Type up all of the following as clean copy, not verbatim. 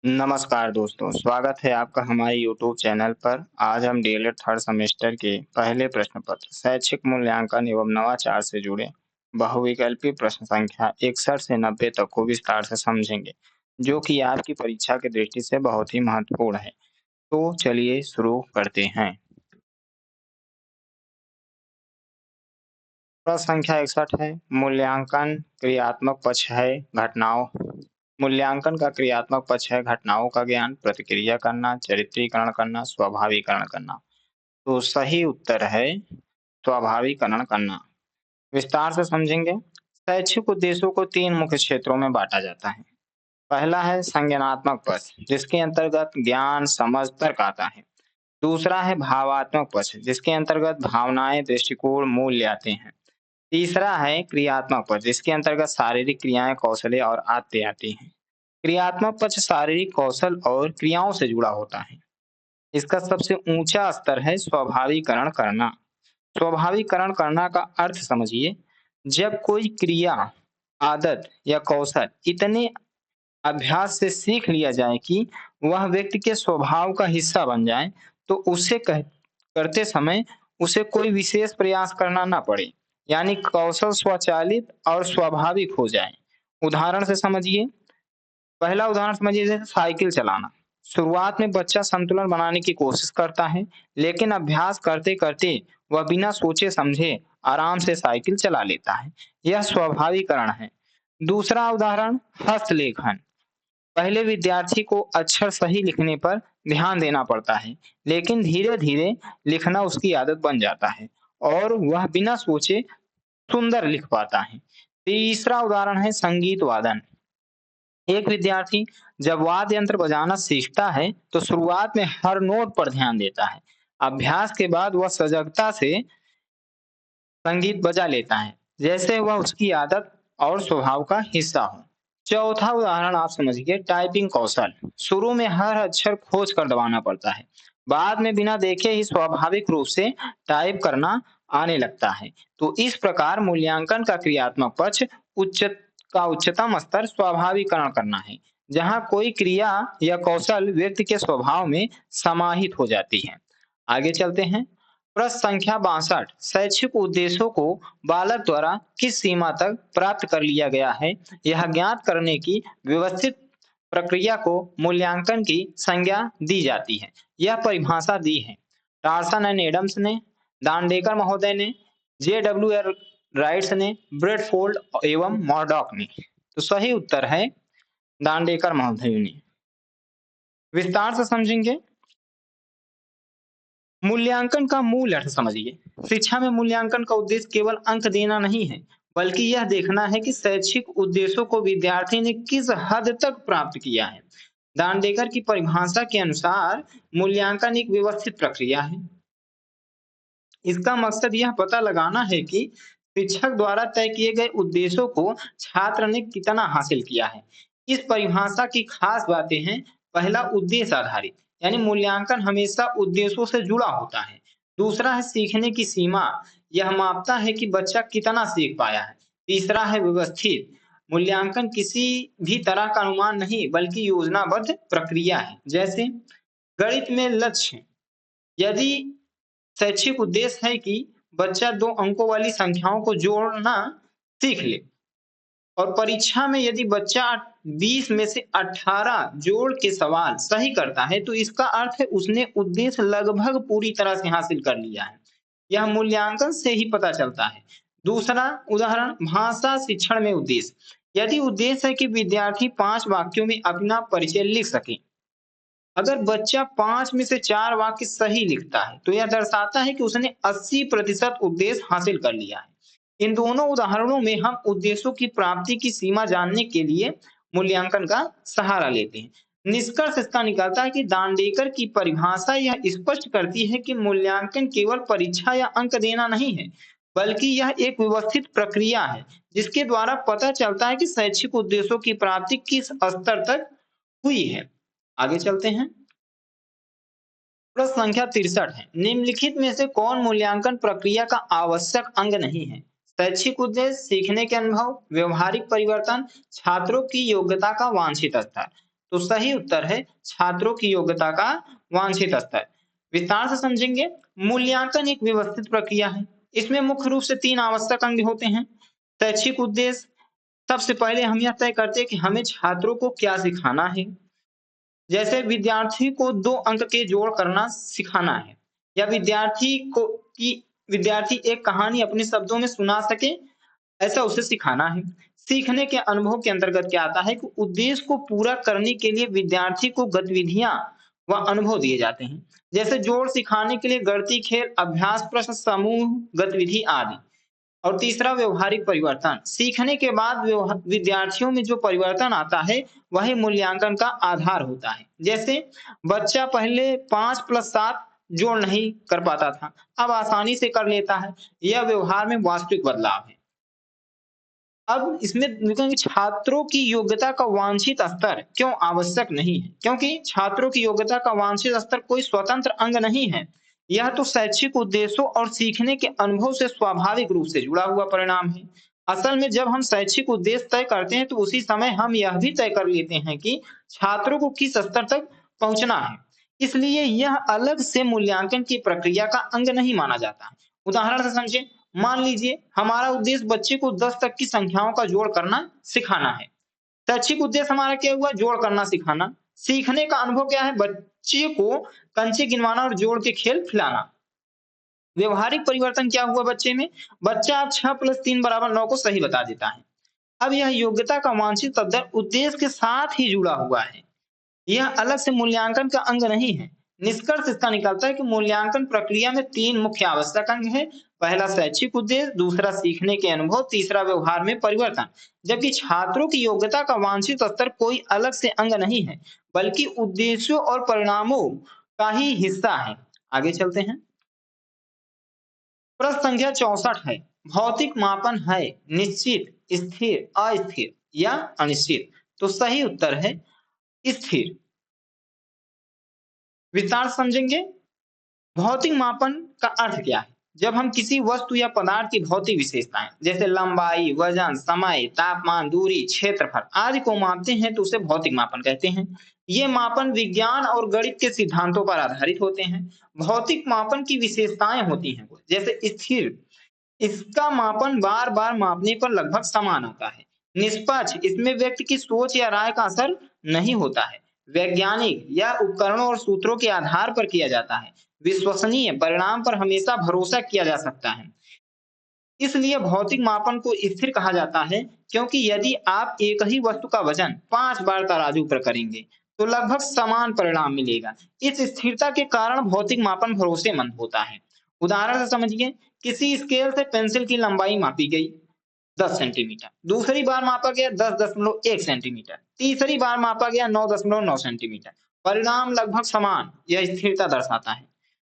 नमस्कार दोस्तों, स्वागत है आपका हमारे यूट्यूब चैनल पर। आज हम डीएलएड थर्ड सेमेस्टर के पहले प्रश्न पत्र शैक्षिक मूल्यांकन एवं नवाचार से जुड़े बहुविकल्पी प्रश्न संख्या 61 से 90 तक को विस्तार से समझेंगे, जो कि आपकी परीक्षा की दृष्टि से बहुत ही महत्वपूर्ण है। तो चलिए शुरू करते हैं। प्रश्न संख्या 61 है, मूल्यांकन क्रियात्मक पक्ष है घटनाओं मूल्यांकन का क्रियात्मक पक्ष है घटनाओं का ज्ञान, प्रतिक्रिया करना, चरित्रीकरण करना, स्वाभाविकरण करना। तो सही उत्तर है स्वाभाविकरण करना। विस्तार से समझेंगे। शैक्षिक उद्देश्यों को तीन मुख्य क्षेत्रों में बांटा जाता है। पहला है संज्ञानात्मक पक्ष, जिसके अंतर्गत ज्ञान, समझ, तर्क आता है। दूसरा है भावात्मक पक्ष, जिसके अंतर्गत भावनाएं, दृष्टिकोण, मूल्य आते हैं। तीसरा है क्रियात्मक पक्ष, जिसके अंतर्गत शारीरिक क्रियाएं, कौशल और आदतें आती हैं। क्रियात्मक पक्ष शारीरिक कौशल और क्रियाओं से जुड़ा होता है। इसका सबसे ऊंचा स्तर है स्वाभाविकरण करना। स्वाभाविकरण करना का अर्थ समझिए, जब कोई क्रिया, आदत या कौशल इतने अभ्यास से सीख लिया जाए कि वह व्यक्ति के स्वभाव का हिस्सा बन जाए, तो उसे करते समय उसे कोई विशेष प्रयास करना ना पड़े, यानी कौशल स्वचालित और स्वाभाविक हो जाए। उदाहरण से समझिए। पहला उदाहरण समझिए, जैसे साइकिल चलाना। शुरुआत में बच्चा संतुलन बनाने की कोशिश करता है, लेकिन अभ्यास करते करते वह बिना सोचे समझे आराम से साइकिल चला लेता है। यह स्वाभाविकरण है। दूसरा उदाहरण हस्तलेखन। पहले विद्यार्थी को अक्षर सही लिखने पर ध्यान देना पड़ता है, लेकिन धीरे धीरे लिखना उसकी आदत बन जाता है और वह बिना सोचे सुंदर लिख पाता है। तीसरा उदाहरण है संगीत वादन। एक विद्यार्थी जब वाद्य यंत्र बजाना सीखता है, तो शुरुआत में हर नोट पर ध्यान देता है। अभ्यास के बाद वह सजगता से संगीत बजा लेता है, जैसे वह उसकी आदत और स्वभाव का हिस्सा हो। चौथा उदाहरण आप समझिए, टाइपिंग कौशल। शुरू में हर अक्षर खोज कर दबाना पड़ता है, बाद में बिना देखे ही स्वाभाविक रूप से टाइप करना आने लगता है। तो इस प्रकार मूल्यांकन का क्रियात्मक पक्ष उच्च उच्चतम स्तर स्वाभाविकरण करना है, जहाँ कोई क्रिया या कौशल व्यक्ति के स्वभाव में समाहित हो जाती है। आगे चलते हैं। प्रश्न संख्या 62, शैक्षिक उद्देश्यों को बालक द्वारा किस सीमा तक प्राप्त कर लिया गया है, यह ज्ञात करने की व्यवस्थित प्रक्रिया को मूल्यांकन की संज्ञा दी जाती है। यह परिभाषा दी है टार्सन एंड एडम्स ने, दांडेकर महोदय ने, जे राइट्स ने, ब्रेडफोल्ड एवं मॉर्डॉक ने। तो सही उत्तर है दांडेकर महोदय ने। विस्तार से समझेंगे। मूल्यांकन का मूल अर्थ समझिए। शिक्षा में मूल्यांकन का उद्देश्य केवल अंक देना नहीं है, बल्कि यह देखना है कि शैक्षिक उद्देश्यों को विद्यार्थी ने किस हद तक प्राप्त किया है। दांडेकर की परिभाषा के अनुसार मूल्यांकन एक व्यवस्थित प्रक्रिया है। इसका मकसद यह पता लगाना है कि शिक्षक द्वारा तय किए गए उद्देश्यों को छात्र ने कितना हासिल किया है। इस परिभाषा की खास बातें हैं। पहला, उद्देश्य आधारित, यानी मूल्यांकन हमेशा उद्देश्यों से जुड़ा होता है। दूसरा है सीखने की सीमा, यह मापता है कि बच्चा कितना सीख पाया है। तीसरा है व्यवस्थित, मूल्यांकन किसी भी तरह का अनुमान नहीं बल्कि योजनाबद्ध प्रक्रिया है। जैसे गणित में लक्ष्य, यदि शैक्षिक उद्देश्य है कि बच्चा 2 अंकों वाली संख्याओं को जोड़ना सीख ले, और परीक्षा में यदि बच्चा 20 में से 18 जोड़ के सवाल सही करता है, तो इसका अर्थ है उसने उद्देश्य लगभग पूरी तरह से हासिल कर लिया है। यह मूल्यांकन से ही पता चलता है। दूसरा उदाहरण, भाषा शिक्षण में उद्देश्य। यदि उद्देश्य है कि विद्यार्थी 5 वाक्यों में अपना परिचय लिख सके, अगर बच्चा 5 में से 4 वाक्य सही लिखता है, तो यह दर्शाता है कि उसने 80% उद्देश्य हासिल कर लिया है। इन दोनों उदाहरणों में हम उद्देश्यों की प्राप्ति की सीमा जानने के लिए मूल्यांकन का सहारा लेते हैं। निष्कर्ष इसका निकलता है कि दांडेकर की परिभाषा यह स्पष्ट करती है कि मूल्यांकन केवल परीक्षा या अंक देना नहीं है, बल्कि यह एक व्यवस्थित प्रक्रिया है, जिसके द्वारा पता चलता है कि शैक्षिक उद्देश्यों की प्राप्ति किस स्तर तक हुई है। आगे चलते हैं। प्रश्न संख्या 63 है, निम्नलिखित में से कौन मूल्यांकन प्रक्रिया का आवश्यक अंग नहीं है? शैक्षिक उद्देश्य, सीखने के अनुभव, व्यवहारिक परिवर्तन, छात्रों की योग्यता का वांछित स्तर। तो सही उत्तर है छात्रों की योग्यता का वांछित स्तर। विस्तार से समझेंगे। मूल्यांकन एक व्यवस्थित प्रक्रिया है। इसमें मुख्य रूप से 3 आवश्यक अंग होते हैं। शैक्षिक उद्देश्य, सबसे पहले हम यह तय करते हैं कि हमें छात्रों को क्या सिखाना है। जैसे विद्यार्थी को 2 अंक के जोड़ करना सिखाना है, या विद्यार्थी एक कहानी अपने शब्दों में सुना सके, ऐसा उसे सिखाना है। सीखने के अनुभव के अंतर्गत क्या आता है कि उद्देश्य को पूरा करने के लिए विद्यार्थी को गतिविधियां व अनुभव दिए जाते हैं। जैसे जोड़ सिखाने के लिए गणितीय खेल, अभ्यास प्रश्न, समूह गतिविधि आदि। और तीसरा व्यवहारिक परिवर्तन, सीखने के बाद विद्यार्थियों में जो परिवर्तन आता है वही मूल्यांकन का आधार होता है। जैसे बच्चा पहले 5+7 जोड़ नहीं कर पाता था, अब आसानी से कर लेता है। यह व्यवहार में वास्तविक बदलाव है। अब इसमें देखेंगे छात्रों की योग्यता का वांछित स्तर क्यों आवश्यक नहीं है, क्योंकि छात्रों की योग्यता का वांछित स्तर कोई स्वतंत्र अंग नहीं है। यह तो शैक्षिक उद्देश्यों और सीखने के अनुभव से स्वाभाविक रूप से जुड़ा हुआ परिणाम है। असल में जब हम शैक्षिक उद्देश्य तय करते हैं तो उसी समय हम यह भी तय कर लेते हैं कि छात्रों को किस स्तर तक पहुंचना है। इसलिए यह अलग से मूल्यांकन की प्रक्रिया का अंग नहीं माना जाता है। उदाहरण से समझे। मान लीजिए हमारा उद्देश्य बच्चे को 10 तक की संख्याओं का जोड़ करना सिखाना है। शैक्षिक उद्देश्य हमारा क्या हुआ? जोड़ करना सिखाना। सीखने का अनुभव क्या है? बच्चे को कंचे गिनवाना और जोड़ के खेल खिलाना। व्यवहारिक परिवर्तन क्या हुआ बच्चे में? बच्चा अब 6+3=9 को सही बता देता है। अब यह योग्यता का वांछित स्तर उद्देश्य के साथ ही जुड़ा हुआ है। यह अलग से मूल्यांकन का अंग नहीं है। निष्कर्ष इसका निकलता है कि मूल्यांकन प्रक्रिया में 3 मुख्य आवश्यक अंग हैं। पहला शैक्षिक उद्देश्य, दूसरा सीखने के अनुभव, तीसरा व्यवहार में परिवर्तन। जबकि छात्रों की योग्यता का वांछित स्तर कोई अलग से अंग नहीं है, बल्कि उद्देश्यों और परिणामों का ही हिस्सा है। आगे चलते हैं। प्रश्न संख्या 64 है। भौतिक मापन है निश्चित, स्थिर, अस्थिर या अनिश्चित? तो सही उत्तर है स्थिर। विस्तार समझेंगे। भौतिक मापन का अर्थ क्या है? जब हम किसी वस्तु या पदार्थ की भौतिक विशेषताएं जैसे लंबाई, वजन, समय, तापमान, दूरी, क्षेत्रफल आदि को मापते हैं तो उसे भौतिक मापन कहते हैं। ये मापन विज्ञान और गणित के सिद्धांतों पर आधारित होते हैं। भौतिक मापन की विशेषताएं होती हैं जैसे स्थिर, इसका मापन बार बार मापने पर लगभग समान आता है। निष्पक्ष, इसमें व्यक्ति की सोच या राय का असर नहीं होता है। वैज्ञानिक, या उपकरणों और सूत्रों के आधार पर किया जाता है। विश्वसनीय, परिणाम पर हमेशा भरोसा किया जा सकता है। इसलिए भौतिक मापन को स्थिर कहा जाता है, क्योंकि यदि आप एक ही वस्तु का वजन 5 बार तराजू पर करेंगे तो लगभग समान परिणाम मिलेगा। इस स्थिरता के कारण भौतिक मापन भरोसेमंद होता है। उदाहरण से समझिए। किसी स्केल से पेंसिल की लंबाई मापी गई 10 सेंटीमीटर, दूसरी बार मापा गया 10.1 सेंटीमीटर, तीसरी बार मापा गया 9.9 सेंटीमीटर। परिणाम लगभग समान, यह स्थिरता दर्शाता है।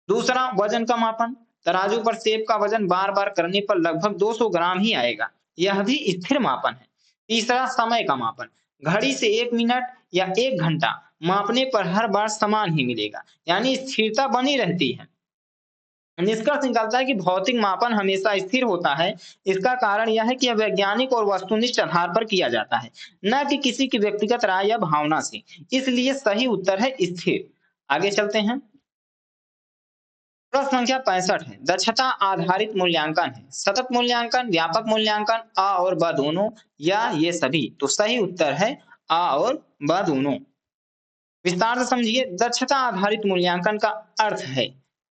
दूसरा, वजन का मापन। तराजू पर सेब का वजन बार बार करने पर लगभग 200 ग्राम ही आएगा, यह भी स्थिर मापन है। तीसरा, समय का मापन। घड़ी से 1 मिनट या 1 घंटा मापने पर हर बार समान ही मिलेगा, यानी स्थिरता बनी रहती है। निष्कर्ष निकालता है कि भौतिक मापन हमेशा स्थिर होता है। इसका कारण यह है कि यह वैज्ञानिक और वस्तुनिष्ठ आधार पर किया जाता है, न कि किसी की व्यक्तिगत राय या भावना से। इसलिए सही उत्तर है स्थिर। आगे चलते हैं। प्रश्न संख्या 65 है। दक्षता आधारित मूल्यांकन है सतत मूल्यांकन, व्यापक मूल्यांकन, अ और ब दोनों, या ये सभी? तो सही उत्तर है अ और ब दोनों। विस्तार से समझिए। दक्षता आधारित मूल्यांकन का अर्थ है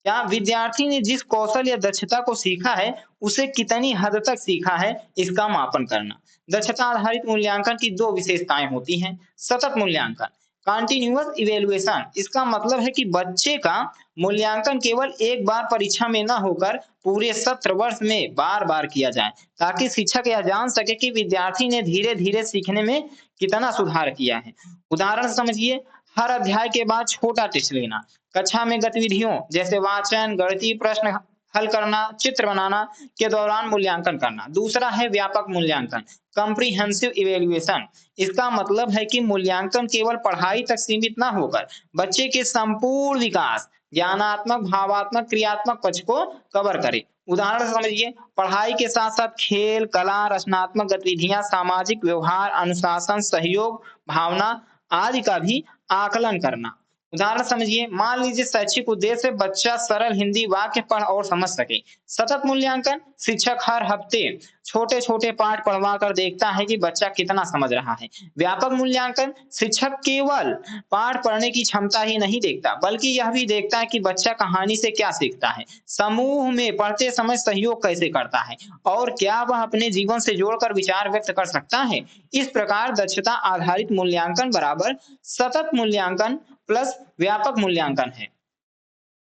क्या? विद्यार्थी ने जिस कौशल या दक्षता को सीखा है उसे कितनी हद तक सीखा है, इसका मापन करना। दक्षता आधारित मूल्यांकन की 2 विशेषताएं होती हैं। सतत मूल्यांकन, कंटिन्यूअस इवेल्युएशन, इसका मतलब है कि बच्चे का मूल्यांकन केवल एक बार परीक्षा में न होकर पूरे सत्र वर्ष में बार बार किया जाए, ताकि शिक्षक यह जान सके कि विद्यार्थी ने धीरे धीरे सीखने में कितना सुधार किया है। उदाहरण समझिए। हर अध्याय के बाद छोटा टेस्ट लेना। कक्षा में गतिविधियों जैसे वाचन, गणितीय प्रश्न हल करना, चित्र बनाना के दौरान मूल्यांकन करना। दूसरा है व्यापक मूल्यांकन, कॉम्प्रिहेंसिव इवेल्युएशन। इसका मतलब है कि मूल्यांकन केवल पढ़ाई तक सीमित न होकर बच्चे के संपूर्ण विकास, ज्ञानात्मक, भावात्मक, क्रियात्मक पक्ष को कवर करे। उदाहरण समझिए। पढ़ाई के साथ साथ खेल, कला, रचनात्मक गतिविधियां, सामाजिक व्यवहार, अनुशासन, सहयोग, भावना आदि का भी आकलन करना। उदाहरण समझिए, मान लीजिए शैक्षिक उद्देश्य से बच्चा सरल हिंदी वाक्य पढ़ और समझ सके। सतत मूल्यांकन, शिक्षक हर हफ्ते छोटे छोटे पाठ पढ़वा कर देखता है कि बच्चा कितना समझ रहा है। व्यापक मूल्यांकन, शिक्षक केवल पाठ पढ़ने की क्षमता ही नहीं देखता, बल्कि यह भी देखता है कि बच्चा कहानी से क्या सीखता है, समूह में पढ़ते समय सहयोग कैसे करता है और क्या वह अपने जीवन से जोड़कर विचार व्यक्त कर सकता है। इस प्रकार दक्षता आधारित मूल्यांकन बराबर सतत मूल्यांकन प्लस व्यापक मूल्यांकन है।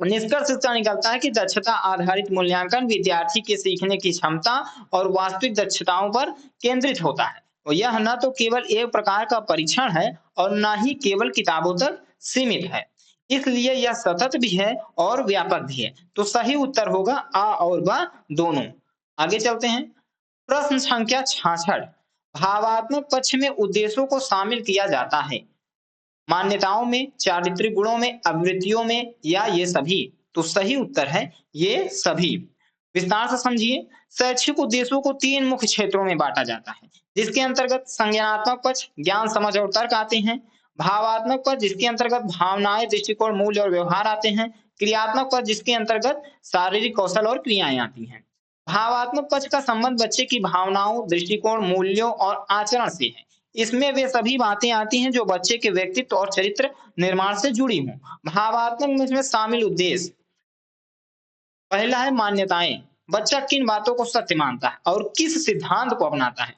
निष्कर्ष इसका निकलता है कि दक्षता आधारित मूल्यांकन विद्यार्थी के सीखने की क्षमता और वास्तविक दक्षताओं पर केंद्रित होता है, और यह न तो केवल एक प्रकार का परीक्षण है और न ही केवल किताबों तक सीमित है। इसलिए यह सतत भी है और व्यापक भी है। तो सही उत्तर होगा आ और ब दोनों। आगे चलते हैं। प्रश्न संख्या 66, भावात्मक पक्ष में उद्देश्यों को शामिल किया जाता है, मान्यताओं में, चारित्रिक गुणों में, अभिवृत्तियों में, या ये सभी। तो सही उत्तर है ये सभी। विस्तार से समझिए। शैक्षिक उद्देश्यों को तीन मुख्य क्षेत्रों में बांटा जाता है, जिसके अंतर्गत संज्ञानात्मक पक्ष, ज्ञान समझ और तर्क आते हैं। भावात्मक पक्ष, जिसके अंतर्गत भावनाएं, दृष्टिकोण, मूल्य और व्यवहार आते हैं। क्रियात्मक पक्ष, जिसके अंतर्गत शारीरिक कौशल और क्रियाएं आती हैं। भावात्मक पक्ष का संबंध बच्चे की भावनाओं, दृष्टिकोण, मूल्यों और आचरण से है। इसमें वे सभी बातें आती हैं जो बच्चे के व्यक्तित्व और चरित्र निर्माण से जुड़ी हों। भावात्मक में इसमें शामिल उद्देश्य, पहला है मान्यताएं, बच्चा किन बातों को सत्य मानता है और किस सिद्धांत को अपनाता है।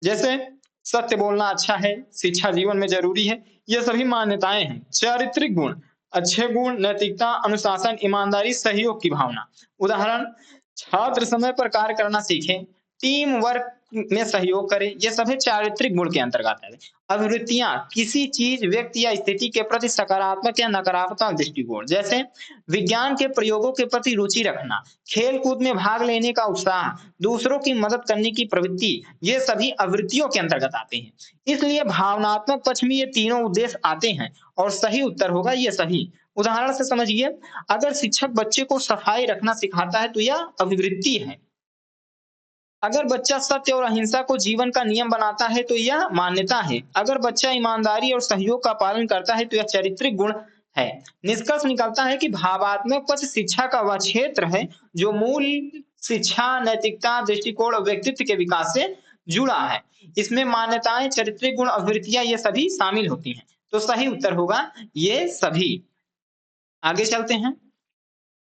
जैसे सत्य बोलना अच्छा है, शिक्षा जीवन में जरूरी है, ये सभी मान्यताएं हैं। चारित्रिक गुण, अच्छे गुण, नैतिकता, अनुशासन, ईमानदारी, सहयोग की भावना। उदाहरण, छात्र समय पर कार्य करना सीखें, टीम वर्क में सहयोग करें, ये सभी चारित्रिक गुण के अंतर्गत है। अभिवृत्तियां, किसी चीज, व्यक्ति या स्थिति के प्रति सकारात्मक या नकारात्मक दृष्टिकोण। जैसे विज्ञान के प्रयोगों के प्रति रुचि रखना, खेल कूद में भाग लेने का उत्साह, दूसरों की मदद करने की प्रवृत्ति, ये सभी आवृत्तियों के अंतर्गत आते हैं। इसलिए भावनात्मक पक्ष में ये तीनों उद्देश्य आते हैं और सही उत्तर होगा ये सही। उदाहरण से समझिए, अगर शिक्षक बच्चे को सफाई रखना सिखाता है तो यह अभिवृत्ति है। अगर बच्चा सत्य और अहिंसा को जीवन का नियम बनाता है तो यह मान्यता है। अगर बच्चा ईमानदारी और सहयोग का पालन करता है तो यह चारित्रिक गुण है। निष्कर्ष निकलता है कि भावात्मक पक्ष शिक्षा का वह क्षेत्र है जो मूल शिक्षा, नैतिकता, दृष्टिकोण और व्यक्तित्व के विकास से जुड़ा है। इसमें मान्यताएं, चारित्रिक गुण, अभिवृत्तियां ये सभी शामिल होती हैं। तो सही उत्तर होगा ये सभी। आगे चलते हैं।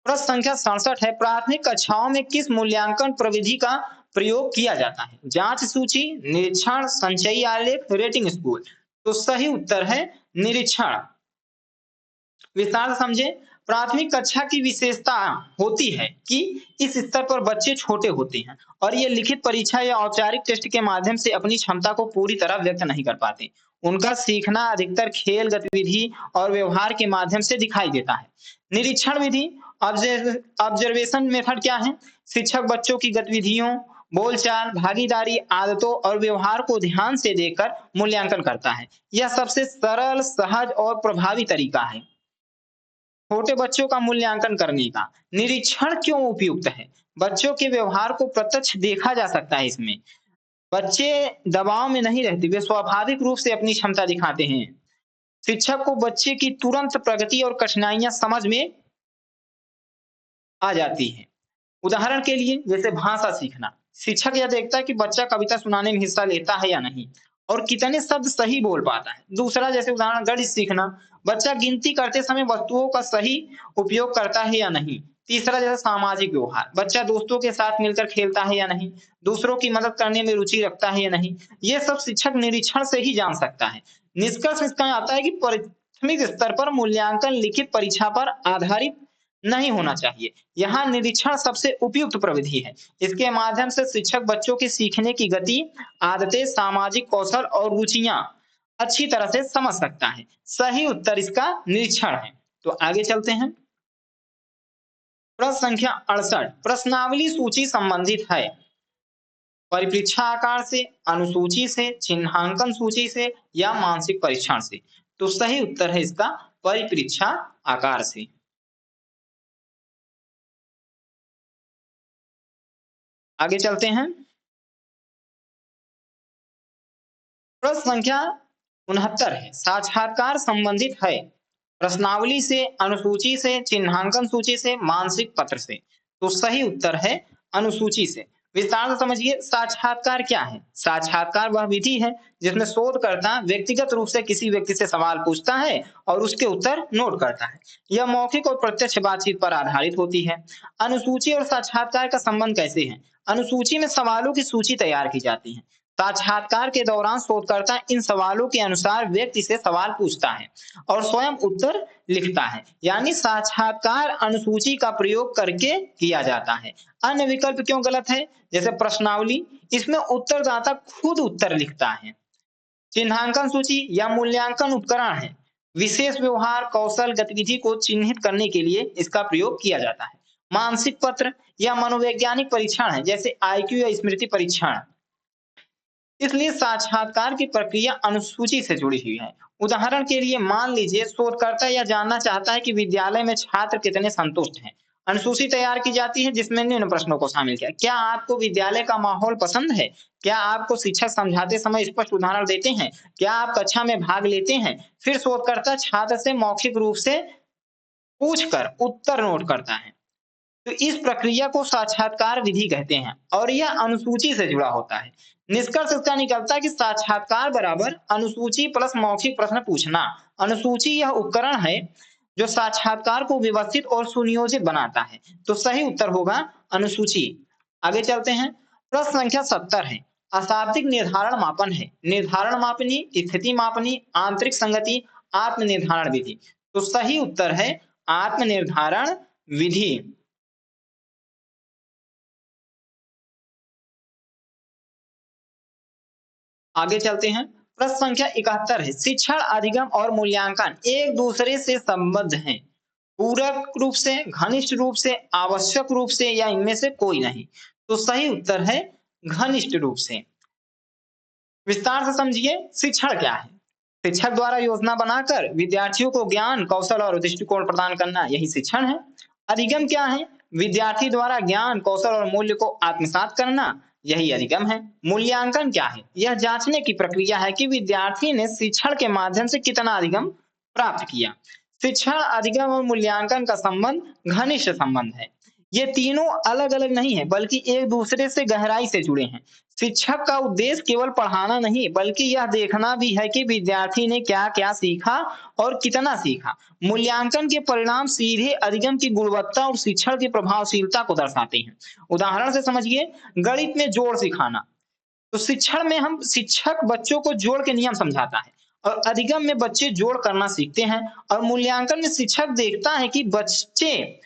प्रश्न संख्या 67 है, प्राथमिक कक्षाओं में किस मूल्यांकन प्रविधि का प्रयोग किया जाता है? जांच सूची, निरीक्षण, संचयी आलेख, रेटिंग स्कूल। तो सही उत्तर है निरीक्षण। विस्तार से समझे। प्राथमिक कक्षा की विशेषता होती है कि इस स्तर पर बच्चे छोटे होते हैं और ये लिखित परीक्षा या औपचारिक टेस्ट के माध्यम से अपनी क्षमता को पूरी तरह व्यक्त नहीं कर पाते। उनका सीखना अधिकतर खेल गतिविधि और व्यवहार के माध्यम से दिखाई देता है। निरीक्षण विधि, ऑब्जर्वेशन मेथड क्या है? शिक्षक बच्चों की गतिविधियों, बोलचाल, भागीदारी, आदतों और व्यवहार को ध्यान से देखकर मूल्यांकन करता है। यह सबसे सरल, सहज और प्रभावी तरीका है छोटे बच्चों का मूल्यांकन करने का। निरीक्षण क्यों उपयुक्त है? बच्चों के व्यवहार को प्रत्यक्ष देखा जा सकता है इसमें। बच्चे दबाव में नहीं रहते, वे स्वाभाविक रूप से अपनी क्षमता दिखाते हैं। शिक्षक को बच्चे की तुरंत प्रगति और कठिनाइयां समझ में आ जाती हैं। उदाहरण के लिए जैसे भाषा सीखना, शिक्षक यह देखता है कि बच्चा कविता सुनाने में हिस्सा लेता है या नहीं और कितने शब्द सही बोल पाता है। दूसरा जैसे उदाहरण गणित सीखना, बच्चा गिनती करते समय वस्तुओं का सही उपयोग करता है या नहीं। तीसरा जैसे सामाजिक व्यवहार, बच्चा दोस्तों के साथ मिलकर खेलता है या नहीं, दूसरों की मदद करने में रुचि रखता है या नहीं। ये सब शिक्षक निरीक्षण से ही जान सकता है। निष्कर्ष इसका आता है कि प्राथमिक स्तर पर मूल्यांकन लिखित परीक्षा पर आधारित नहीं होना चाहिए। यहाँ निरीक्षण सबसे उपयुक्त प्रविधि है। इसके माध्यम से शिक्षक बच्चों की सीखने की गति, आदतें, सामाजिक कौशल और रुचियां अच्छी तरह से समझ सकता है। सही उत्तर इसका निरीक्षण है। तो आगे चलते हैं। प्रश्न संख्या 68, प्रश्नावली सूची संबंधित है परिप्रेक्षा आकार से, अनुसूची से, चिन्हांकन सूची से या मानसिक परीक्षण से। तो सही उत्तर है इसका परिप्रेक्षा आकार से। आगे चलते हैं। प्रश्न संख्या 69 है। साक्षात्कार संबंधित है प्रश्नावली से, अनुसूची से, चिन्हांकन सूची से, मानसिक पत्र से। तो सही उत्तर है अनुसूची से। विस्तार से समझिए साक्षात्कार क्या है। साक्षात्कार वह विधि है जिसमें शोधकर्ता व्यक्तिगत रूप से किसी व्यक्ति से सवाल पूछता है और उसके उत्तर नोट करता है। यह मौखिक और प्रत्यक्ष बातचीत पर आधारित होती है। अनुसूची और साक्षात्कार का संबंध कैसे है? अनुसूची में सवालों की सूची तैयार की जाती है। साक्षात्कार के दौरान शोधकर्ता इन सवालों के अनुसार व्यक्ति से सवाल पूछता है और स्वयं उत्तर लिखता है। यानी साक्षात्कार अनुसूची का प्रयोग करके किया जाता है। अन्य विकल्प क्यों गलत है? जैसे प्रश्नावली, इसमें उत्तरदाता खुद उत्तर लिखता है। चिन्हांकन सूची या मूल्यांकन उपकरण है। विशेष व्यवहार, कौशल, गतिविधि को चिन्हित करने के लिए इसका प्रयोग किया जाता है। मानसिक पत्र या मनोवैज्ञानिक परीक्षण है, जैसे आईक्यू या स्मृति परीक्षण। इसलिए साक्षात्कार की प्रक्रिया अनुसूची से जुड़ी हुई है। उदाहरण के लिए मान लीजिए शोधकर्ता यह जानना चाहता है कि विद्यालय में छात्र कितने संतुष्ट हैं। अनुसूची तैयार की जाती है जिसमें निम्न प्रश्नों को शामिल किया। क्या आपको विद्यालय का माहौल पसंद है? क्या आपको शिक्षक समझाते समय स्पष्ट उदाहरण देते हैं? क्या आप कक्षा में भाग लेते हैं? फिर शोधकर्ता छात्र से मौखिक रूप से पूछकर उत्तर नोट करता है। तो इस प्रक्रिया को साक्षात्कार विधि कहते हैं और यह अनुसूची से जुड़ा होता है। निष्कर्ष इसका निकलता है कि साक्षात्कार बराबर अनुसूची प्लस मौखिक प्रश्न पूछना। अनुसूची यह उपकरण है जो साक्षात्कार को व्यवस्थित और सुनियोजित बनाता है। तो सही उत्तर होगा अनुसूची। आगे चलते हैं। प्रश्न संख्या 70 है। अशाब्दिक निर्धारण मापन है। निर्धारण मापनी, स्थिति मापनी, आंतरिक संगति, आत्म निर्धारण विधि। तो सही उत्तर है आत्म निर्धारण विधि। आगे चलते हैं। प्रश्न संख्या 71 है। शिक्षण, अधिगम और मूल्यांकन एक दूसरे से संबद्ध हैं। पूरक रूप से, घनिष्ठ रूप से, आवश्यक रूप से या इनमें से कोई नहीं। तो सही उत्तर है घनिष्ठ रूप से। विस्तार से समझिए शिक्षण क्या है। शिक्षक द्वारा योजना बनाकर विद्यार्थियों को ज्ञान, कौशल और दृष्टिकोण प्रदान करना, यही शिक्षण है। अधिगम क्या है? विद्यार्थी द्वारा ज्ञान, कौशल और मूल्य को आत्मसात करना, यही अधिगम है। मूल्यांकन क्या है? यह जांचने की प्रक्रिया है कि विद्यार्थी ने शिक्षण के माध्यम से कितना अधिगम प्राप्त किया। शिक्षण, अधिगम और मूल्यांकन का संबंध घनिष्ठ संबंध है। ये तीनों अलग अलग नहीं है बल्कि एक दूसरे से गहराई से जुड़े हैं। शिक्षक का उद्देश्य केवल पढ़ाना नहीं बल्कि यह देखना भी है कि विद्यार्थी ने क्या क्या सीखा और कितना सीखा। मूल्यांकन के परिणाम सीधे अधिगम की गुणवत्ता और शिक्षण की प्रभावशीलता को दर्शाते हैं। उदाहरण से समझिए, गणित में जोड़ सिखाना। तो शिक्षण में हम शिक्षक बच्चों को जोड़ के नियम समझाता है और अधिगम में बच्चे जोड़ करना सीखते हैं और मूल्यांकन में शिक्षक देखता है कि बच्चे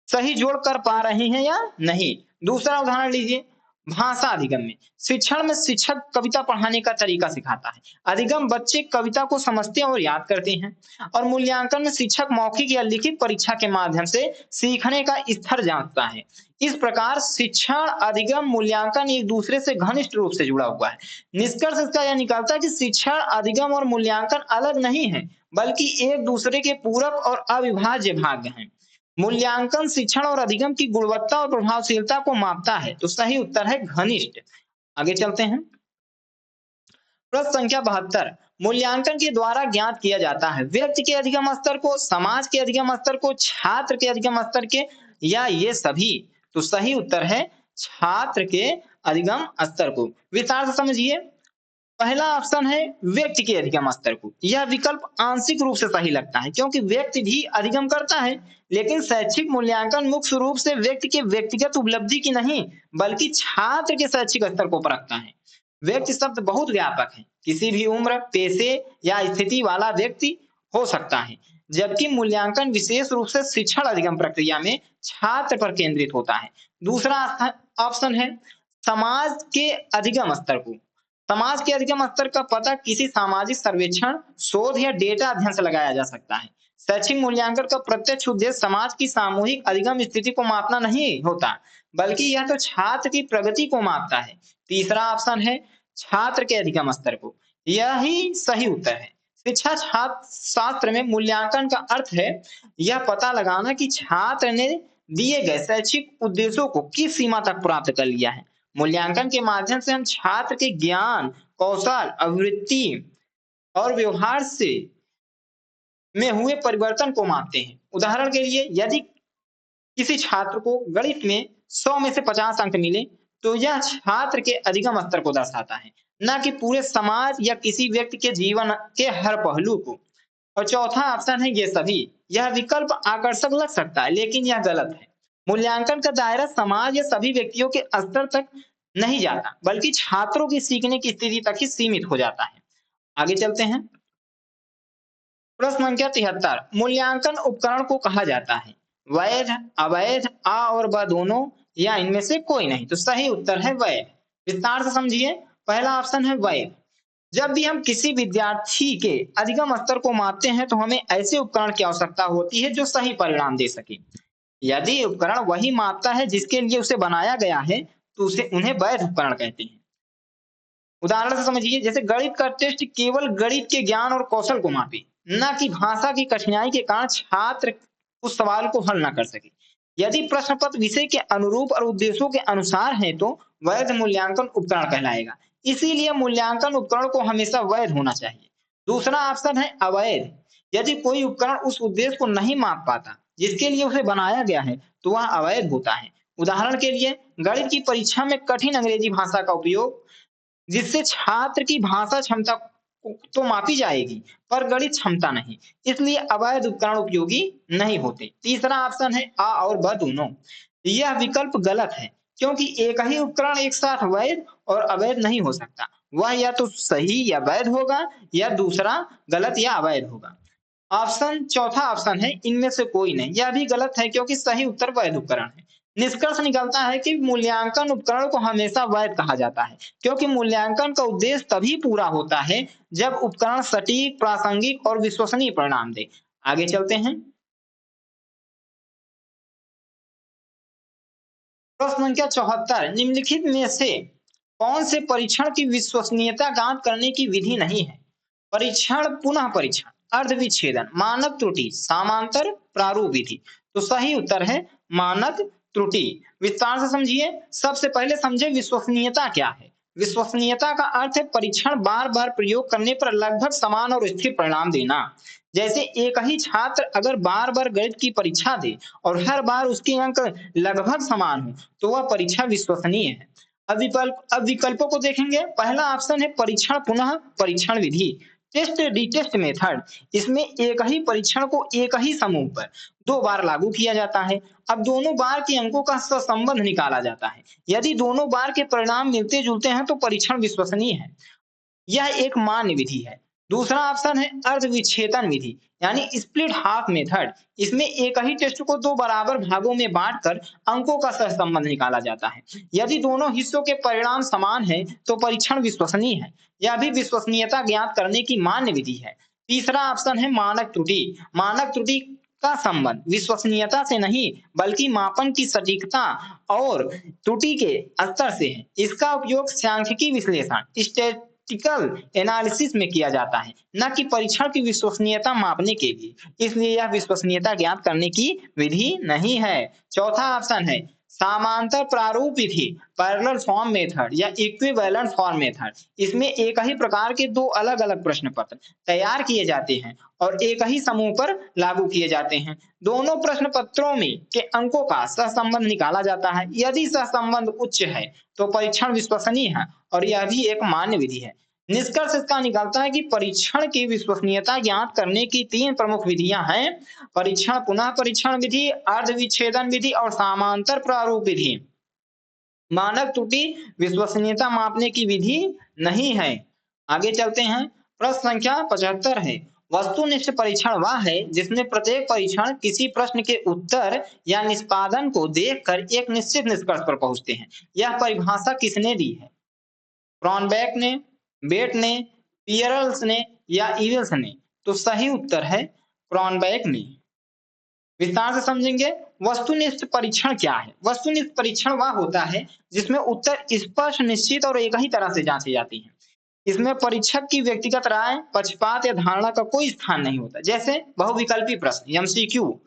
सही जोड़ कर पा रहे हैं या नहीं। दूसरा उदाहरण लीजिए, भाषा अधिगम में शिक्षण में शिक्षक कविता पढ़ाने का तरीका सिखाता है। अधिगम बच्चे कविता को समझते हैं और याद करते हैं और मूल्यांकन में शिक्षक मौखिक या लिखित परीक्षा के माध्यम से सीखने का स्तर जांचता है। इस प्रकार शिक्षण, अधिगम, मूल्यांकन एक दूसरे से घनिष्ठ रूप से जुड़ा हुआ है। निष्कर्ष इसका यह निकलता है कि शिक्षण, अधिगम और मूल्यांकन अलग नहीं है बल्कि एक दूसरे के पूरक और अविभाज्य भाग हैं। मूल्यांकन शिक्षण और अधिगम की गुणवत्ता और प्रभावशीलता को मापता है। तो सही उत्तर है घनिष्ठ। आगे चलते हैं। प्रश्न संख्या 72। मूल्यांकन के द्वारा ज्ञात किया जाता है व्यक्ति के अधिगम स्तर को, समाज के अधिगम स्तर को, छात्र के अधिगम स्तर के, या ये सभी। तो सही उत्तर है छात्र के अधिगम स्तर को। विस्तार से समझिए। पहला ऑप्शन है व्यक्ति के अधिगम स्तर को। यह विकल्प आंशिक रूप से सही लगता है क्योंकि व्यक्ति भी अधिगम करता है, लेकिन शैक्षिक मूल्यांकन मुख्य रूप से व्यक्ति के व्यक्तिगत उपलब्धि की नहीं बल्कि छात्र के शैक्षिक स्तर को परखता है। व्यक्ति शब्द बहुत व्यापक है, किसी भी उम्र, पेशे या स्थिति वाला व्यक्ति हो सकता है, जबकि मूल्यांकन विशेष रूप से शिक्षण अधिगम प्रक्रिया में छात्र पर केंद्रित होता है। दूसरा ऑप्शन है समाज के अधिगम स्तर को। समाज के अधिगम स्तर का पता किसी सामाजिक सर्वेक्षण, शोध या डेटा अध्ययन से लगाया जा सकता है। शैक्षिक मूल्यांकन का प्रत्यक्ष उद्देश्य समाज की सामूहिक अधिगम स्थिति को मापना नहीं होता बल्कि यह तो छात्र की प्रगति को मापता है। तीसरा ऑप्शन है छात्र के अधिगम स्तर को। यही सही उत्तर है। शिक्षा छात्र शास्त्र में मूल्यांकन का अर्थ है यह पता लगाना कि छात्र ने दिए गए शैक्षिक उद्देश्यों को किस सीमा तक प्राप्त कर लिया है। मूल्यांकन के माध्यम से हम छात्र के ज्ञान, कौशल, आवृत्ति और व्यवहार से में हुए परिवर्तन को मापते हैं। उदाहरण के लिए यदि किसी छात्र को गणित में 100 में से 50 अंक मिले, तो यह छात्र के अधिगम स्तर को दर्शाता है, न कि पूरे समाज या किसी व्यक्ति के जीवन के हर पहलू को। और चौथा ऑप्शन है ये सभी। यह विकल्प आकर्षक लग सकता है, लेकिन यह गलत है। मूल्यांकन का दायरा समाज या सभी व्यक्तियों के स्तर तक नहीं जाता, बल्कि छात्रों की सीखने की स्थिति तक ही सीमित हो जाता है। आगे चलते हैं। प्रश्न संख्या 73, मूल्यांकन उपकरण को कहा जाता है वैध, अवैध, आ और ब दोनों, या इनमें से कोई नहीं। तो सही उत्तर है वैध। विस्तार से समझिए। पहला ऑप्शन है वैध। जब भी हम किसी विद्यार्थी के अधिगम स्तर को मापते हैं तो हमें ऐसे उपकरण की आवश्यकता होती है जो सही परिणाम दे सके। यदि उपकरण वही मापता है जिसके लिए उसे बनाया गया है, तो उसे उन्हें वैध उपकरण कहते हैं। उदाहरण से समझिए, जैसे गणित का टेस्ट केवल गणित के ज्ञान और कौशल को मापे, न कि भाषा की कठिनाई के कारण छात्र उस सवाल को हल न कर सके। यदि प्रश्न पत्र विषय के अनुरूप और उद्देश्यों के अनुसार है तो वैध मूल्यांकन उपकरण कहलाएगा। इसीलिए मूल्यांकन उपकरण को हमेशा वैध होना चाहिए। दूसरा ऑप्शन है अवैध। यदि कोई उपकरण उस उद्देश्य को नहीं माप पाता जिसके लिए उसे बनाया गया है, तो वह अवैध होता है। उदाहरण के लिए गणित की परीक्षा में कठिन अंग्रेजी भाषा का उपयोग, जिससे छात्र की भाषा क्षमता तो मापी जाएगी, पर गणित क्षमता नहीं, इसलिए अवैध उपकरण उपयोगी नहीं होते। तीसरा ऑप्शन है आ और ब दोनों। यह विकल्प गलत है, क्योंकि एक ही उपकरण एक साथ वैध और अवैध नहीं हो सकता। वह या तो सही या वैध होगा, या दूसरा गलत या अवैध होगा। ऑप्शन चौथा ऑप्शन है इनमें से कोई नहीं। यह भी गलत है, क्योंकि सही उत्तर वैध उपकरण है। निष्कर्ष निकलता है कि मूल्यांकन उपकरण को हमेशा वैध कहा जाता है, क्योंकि मूल्यांकन का उद्देश्य तभी पूरा होता है जब उपकरण सटीक, प्रासंगिक और विश्वसनीय परिणाम दे। आगे चलते हैं। प्रश्न संख्या 74, निम्नलिखित में से कौन से परीक्षण की विश्वसनीयता ज्ञात करने की विधि नहीं है? परीक्षण, पुनः परीक्षण, अर्ध विच्छेदन, मानक त्रुटि, समांतर प्रारूप विधि। तो सही उत्तर है मानक त्रुटि। विस्तार से समझिए। सबसे पहले समझे विश्वसनीयता क्या है। विश्वसनीयता का अर्थ है परीक्षण बार बार प्रयोग करने पर लगभग समान और स्थिर परिणाम देना। जैसे एक ही छात्र अगर बार बार गणित की परीक्षा दे और हर बार उसके अंक लगभग समान हो, तो वह परीक्षा विश्वसनीय है। अब विकल्पों को देखेंगे। पहला ऑप्शन है परीक्षण पुनः परीक्षण विधि, टेस्ट रिटेस्ट मेथड। इसमें एक ही परीक्षण को एक ही समूह पर 2 बार लागू किया जाता है। अब दोनों बार के अंकों का सहसंबंध निकाला जाता है। यदि दोनों बार के परिणाम मिलते जुलते हैं तो परीक्षण विश्वसनीय है। यह एक मान्य विधि है। दूसरा ऑप्शन है अर्ध विच्छेदन विधि, यानी स्प्लिट हाफ मेथड। इसमें एक ही टेस्ट को 2 बराबर भागों में बांटकर अंकों का सहसंबंध निकाला जाता है। यदि दोनों हिस्सों के परिणाम समान हैं तो परीक्षण विश्वसनीय है। यह भी विश्वसनीयता ज्ञात करने की मान्य विधि है। तीसरा ऑप्शन है मानक त्रुटि। मानक त्रुटि का संबंध विश्वसनीयता से नहीं, बल्कि मापन की सटीकता और त्रुटि के स्तर से है। इसका उपयोग सांख्यिकी विश्लेषण, स्टैटिस्टिकल एनालिसिस में किया जाता है, न कि परीक्षण की विश्वसनीयता मापने के लिए। इसलिए यह विश्वसनीयता ज्ञात करने की विधि नहीं है। चौथा ऑप्शन है समांतर प्रारूप विधि, पैरेलल फॉर्म मेथड या इक्विवेलेंट फॉर्म मेथड। इसमें एक ही प्रकार के 2 अलग-अलग प्रश्न पत्र तैयार किए जाते हैं और एक ही समूह पर लागू किए जाते हैं। दोनों प्रश्न पत्रों में के अंकों का सहसंबंध निकाला जाता है। यदि सहसंबंध उच्च है तो परीक्षण विश्वसनीय है, और यह भी एक मान्य विधि है। निष्कर्ष इसका निकलता है कि परीक्षण की विश्वसनीयता ज्ञात करने की 3 प्रमुख विधियां हैं: परीक्षण, पुनः परीक्षण विधि, अर्ध विच्छेदन विधि और समांतर प्रारूप विधि। मानक त्रुटि विश्वसनीयता मापने की विधि नहीं है। आगे चलते हैं। प्रश्न संख्या 75 है, वस्तुनिष्ठ परीक्षण वह है जिसमें प्रत्येक परीक्षण किसी प्रश्न के उत्तर या निष्पादन को देखकर एक निश्चित निष्कर्ष पर पहुंचते हैं। यह परिभाषा किसने दी है? क्रॉनबैक ने, बेट ने, पियरल्स ने या इविल्स ने? तो सही उत्तर है क्रॉनबैक ने। विस्तार से समझेंगे। वस्तुनिष्ठ परीक्षण क्या है? वस्तुनिष्ठ परीक्षण वह होता है जिसमें उत्तर स्पष्ट, निश्चित और एक ही तरह से जांचे जाती हैं। इसमें परीक्षक की व्यक्तिगत राय, पक्षपात या धारणा का कोई स्थान नहीं होता। जैसे बहुविकल्पी प्रश्न, एमसीक्यू,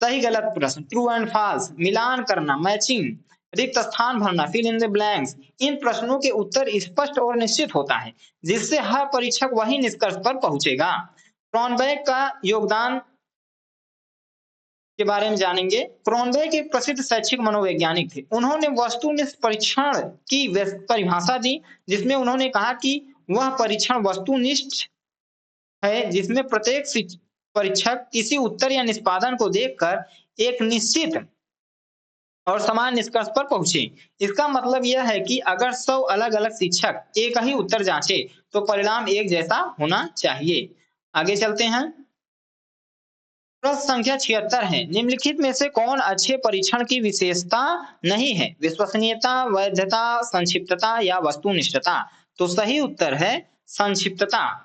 सही गलत प्रश्न, ट्रू एंड फॉल्स, मिलान करना, मैचिंग, रिक्त स्थान भरना, फिल इन द ब्लैंक्स, इन प्रश्नों के उत्तर स्पष्ट और निश्चित होता है, जिससे हर परीक्षक वही निष्कर्ष पर पहुंचेगा। क्रॉनबेक का योगदान के बारे में जानेंगे। क्रॉनबेक एक प्रसिद्ध शैक्षिक मनोवैज्ञानिक थे। उन्होंने वस्तुनिष्ठ परीक्षण की परिभाषा दी, जिसमें उन्होंने कहा कि वह परीक्षण वस्तुनिष्ठ है जिसमें प्रत्येक परीक्षक किसी उत्तर या निष्पादन को देखकर एक निश्चित और समान निष्कर्ष पर पहुंचे। इसका मतलब यह है कि अगर 100 अलग-अलग शिक्षक एक ही उत्तर जांचे, तो परिणाम एक जैसा होना चाहिए। आगे चलते हैं। प्रश्न संख्या 76 है, निम्नलिखित में से कौन अच्छे परीक्षण की विशेषता नहीं है? विश्वसनीयता, वैधता, संक्षिप्तता या वस्तुनिष्ठता? तो सही उत्तर है संक्षिप्तता।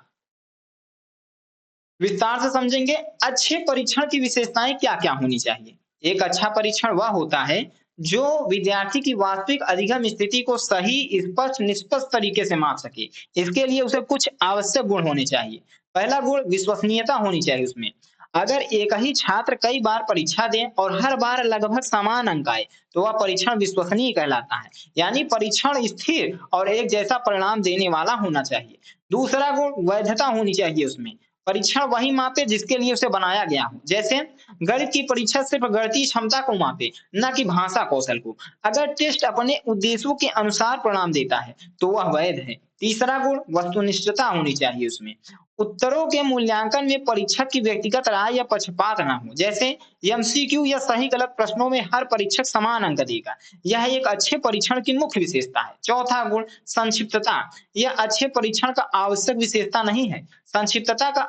विस्तार से समझेंगे। अच्छे परीक्षण की विशेषताएं क्या-क्या होनी चाहिए? एक अच्छा परीक्षण वह होता है जो विद्यार्थी की वास्तविक अधिगम स्थिति को सही, स्पष्ट, निष्पक्ष तरीके से माप सके। इसके लिए उसे कुछ आवश्यक गुण होने चाहिए। पहला गुण विश्वसनीयता होनी चाहिए उसमें। अगर एक ही छात्र कई बार परीक्षा दे और हर बार लगभग समान अंक आए, तो वह परीक्षण विश्वसनीय कहलाता है। यानी परीक्षण स्थिर और एक जैसा परिणाम देने वाला होना चाहिए। दूसरा गुण वैधता होनी चाहिए उसमें। परीक्षण वही मापे जिसके लिए उसे बनाया गया हो। जैसे गणित की परीक्षा सिर्फ गणितीय क्षमता को मापे, न कि भाषा कौशल को। अगर टेस्ट अपने उद्देश्यों के अनुसार परिणाम देता है, तो वह वैध है। तीसरा गुण वस्तुनिष्ठता होनी चाहिए उसमें। उत्तरों के मूल्यांकन में परीक्षक की व्यक्तिगत राय या पक्षपात न हो। जैसे एमसीक्यू या सही गलत प्रश्नों में हर परीक्षक समान अंक देगा। यह एक अच्छे परीक्षण की मुख्य विशेषता है। चौथा गुण संक्षिप्तता। यह अच्छे परीक्षण का आवश्यक विशेषता नहीं है। संक्षिप्तता का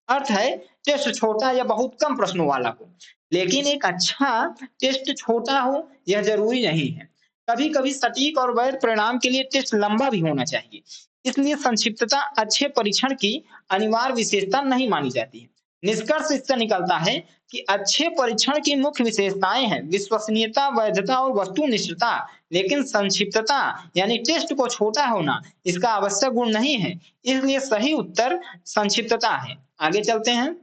अर्थ है टेस्ट छोटा या बहुत कम प्रश्नों वाला हो। लेकिन एक अच्छा टेस्ट छोटा हो यह जरूरी नहीं है। कभी-कभी सटीक और वैध परिणाम के लिए टेस्ट लंबा भी होना चाहिए। इसलिए संक्षिप्तता अच्छे परीक्षण की अनिवार्य विशेषता नहीं मानी जाती है। निष्कर्ष इससे निकलता है कि अच्छे परीक्षण की मुख्य विशेषताएं हैं विश्वसनीयता, वैधता और वस्तुनिष्ठता। लेकिन संक्षिप्तता यानी टेस्ट को छोटा होना इसका आवश्यक गुण नहीं है। इसलिए सही उत्तर संक्षिप्तता है। आगे चलते हैं।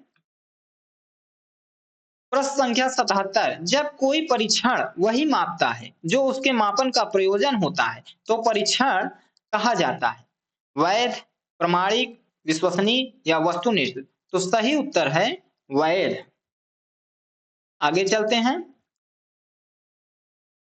प्रश्न संख्या 77, जब कोई परीक्षण वही मापता है जो उसके मापन का प्रयोजन होता है, तो परीक्षण कहा जाता है वैध, प्रमाणिक, विश्वसनीय या वस्तुनिष्ठ? तो सही उत्तर है वैध। आगे चलते हैं।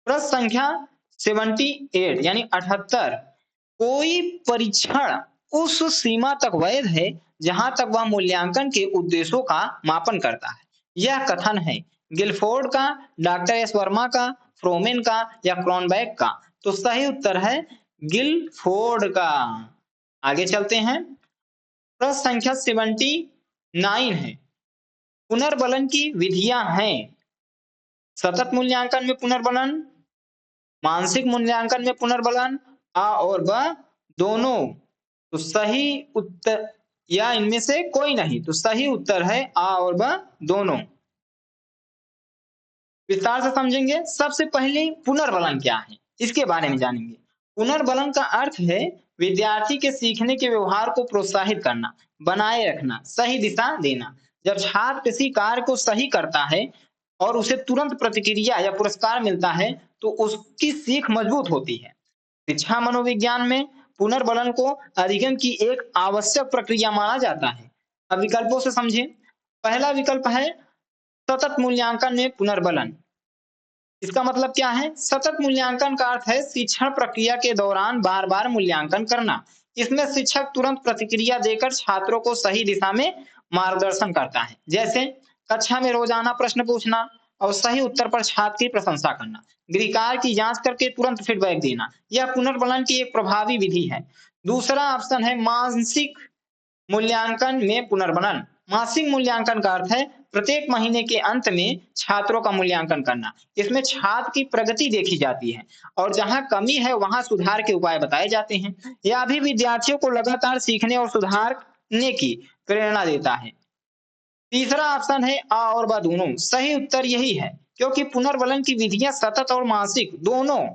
प्रश्न संख्या 78 यानी 78, कोई परीक्षण उस सीमा तक वैध है जहां तक वह मूल्यांकन के उद्देश्यों का मापन करता है। यह कथन है गिलफोर्ड का, डॉक्टर एस वर्मा का, फ्रोमेन का या क्रॉनबेक का? तो सही उत्तर है गिलफोर्ड का। आगे चलते हैं। प्रश्न संख्या 79 है, पुनर्बलन की विधियां हैं सतत मूल्यांकन में पुनर्बलन, मानसिक मूल्यांकन में पुनर्बलन, आ और ब दोनों? तो सही उत्तर या इनमें से कोई नहीं। तो सही उत्तर है आ और ब दोनों। विस्तार से समझेंगे। सबसे पहले पुनर्बलन क्या है इसके बारे में जानेंगे। पुनर्बलन का अर्थ है विद्यार्थी के सीखने के व्यवहार को प्रोत्साहित करना, बनाए रखना, सही दिशा देना। जब छात्र किसी कार्य को सही करता है और उसे तुरंत प्रतिक्रिया या पुरस्कार मिलता है, तो उसकी सीख मजबूत होती है। शिक्षा मनोविज्ञान में पुनर्बलन को अधिगम की एक आवश्यक प्रक्रिया माना जाता है। अब विकल्पों से समझें। पहला विकल्प है सतत मूल्यांकन में पुनर्बलन। इसका मतलब क्या है? सतत मूल्यांकन का अर्थ है शिक्षण प्रक्रिया के दौरान बार-बार मूल्यांकन करना। इसमें शिक्षक तुरंत प्रतिक्रिया देकर छात्रों को सही दिशा में मार्गदर्शन करता है। जैसे कक्षा में रोजाना प्रश्न पूछना और सही उत्तर पर छात्र की प्रशंसा करना, गृहकार्य की जांच करके तुरंत फीडबैक देना। यह पुनर्बलन की एक प्रभावी विधि है। दूसरा ऑप्शन है मानसिक मूल्यांकन में पुनर्बलन। मासिक मूल्यांकन का अर्थ है प्रत्येक महीने के अंत में छात्रों का मूल्यांकन करना। इसमें छात्र की प्रगति देखी जाती है और जहां कमी है वहां सुधार के उपाय बताए जाते हैं। यह भी विद्यार्थियों को लगातार सीखने और सुधारने की प्रेरणा देता है। तीसरा ऑप्शन है आ और ब दोनों। सही उत्तर यही है क्योंकि पुनर्बलन की विधियां सतत और मासिक दोनों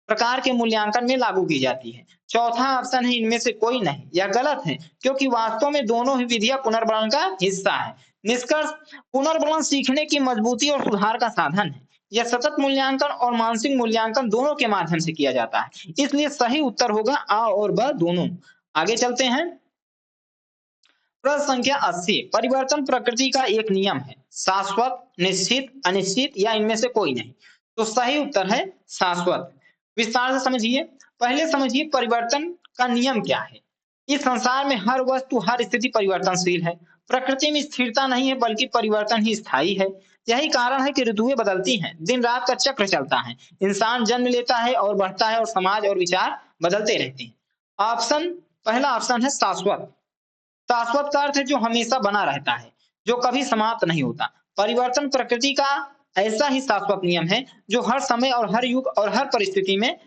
प्रकार के मूल्यांकन में लागू की जाती है। चौथा ऑप्शन है इनमें से कोई नहीं। यह गलत है क्योंकि वास्तव में दोनों ही विधियां पुनर्बलन का हिस्सा है। निष्कर्ष, पुनर्बलन सीखने की मजबूती और सुधार का साधन है। यह सतत मूल्यांकन और मानसिक मूल्यांकन दोनों के माध्यम से किया जाता है। इसलिए सही उत्तर होगा आ और ब दोनों। आगे चलते हैं। प्रश्न संख्या 80। परिवर्तन प्रकृति का एक नियम है, शाश्वत, निश्चित, अनिश्चित या इनमें से कोई नहीं। तो सही उत्तर है शाश्वत। विस्तार से समझिए। पहले समझिए परिवर्तन का नियम क्या है। इस संसार में हर वस्तु, हर स्थिति परिवर्तनशील है। प्रकृति में स्थिरता नहीं है, बल्कि परिवर्तन ही स्थायी है। यही कारण है कि ऋतुएं बदलती हैं, दिन रात का चक्र चलता है, इंसान जन्म लेता है और बढ़ता है, और समाज और विचार बदलते रहते हैं। ऑप्शन पहला ऑप्शन है शाश्वत। शाश्वत का अर्थ है जो हमेशा बना रहता है, जो कभी समाप्त नहीं होता। परिवर्तन प्रकृति का ऐसा ही शाश्वत नियम है जो हर समय और हर युग और हर परिस्थिति में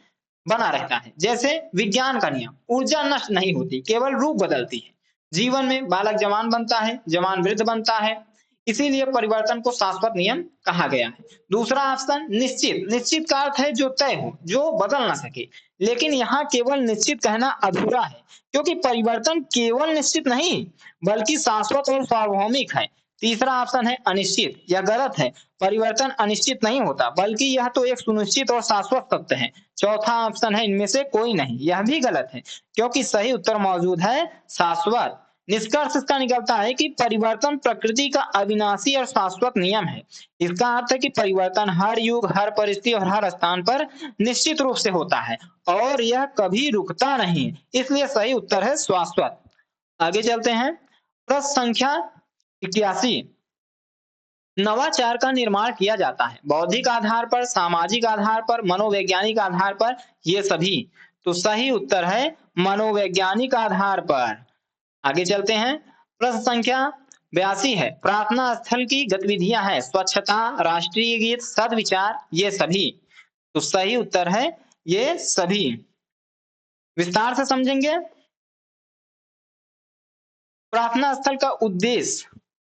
बना रहता है। जैसे विज्ञान का नियम, ऊर्जा नष्ट नहीं होती, केवल रूप बदलती है। जीवन में बालक जवान बनता है, जवान वृद्ध बनता है, इसीलिए परिवर्तन को शाश्वत नियम कहा गया है। दूसरा ऑप्शन निश्चित। निश्चित का अर्थ है जो तय हो, जो बदल ना सके। लेकिन यहाँ केवल निश्चित कहना अधूरा है, क्योंकि परिवर्तन केवल निश्चित नहीं, बल्कि शाश्वत और सार्वभौमिक है। तीसरा ऑप्शन है अनिश्चित। यह गलत है। परिवर्तन अनिश्चित नहीं होता, बल्कि यह तो एक सुनिश्चित और शाश्वत सत्य है। चौथा ऑप्शन है इनमें से कोई नहीं। यह भी गलत है, क्योंकि सही उत्तर मौजूद है शाश्वत। निष्कर्ष इसका निकलता है कि परिवर्तन प्रकृति का अविनाशी और शाश्वत नियम है। इसका अर्थ है कि परिवर्तन हर युग, हर परिस्थिति और हर स्थान पर निश्चित रूप से होता है, और यह कभी रुकता नहीं। इसलिए सही उत्तर है शाश्वत। आगे चलते हैं। प्रश्न संख्या 81। नवाचार का निर्माण किया जाता है बौद्धिक आधार पर, सामाजिक आधार पर, मनोवैज्ञानिक आधार पर, ये सभी। तो सही उत्तर है मनोवैज्ञानिक आधार पर। आगे चलते हैं। प्रश्न संख्या 82 है। प्रार्थना स्थल की गतिविधियां हैं स्वच्छता, राष्ट्रीय गीत, सदविचार, ये सभी। तो सही उत्तर है ये सभी। विस्तार से समझेंगे। प्रार्थना स्थल का उद्देश्य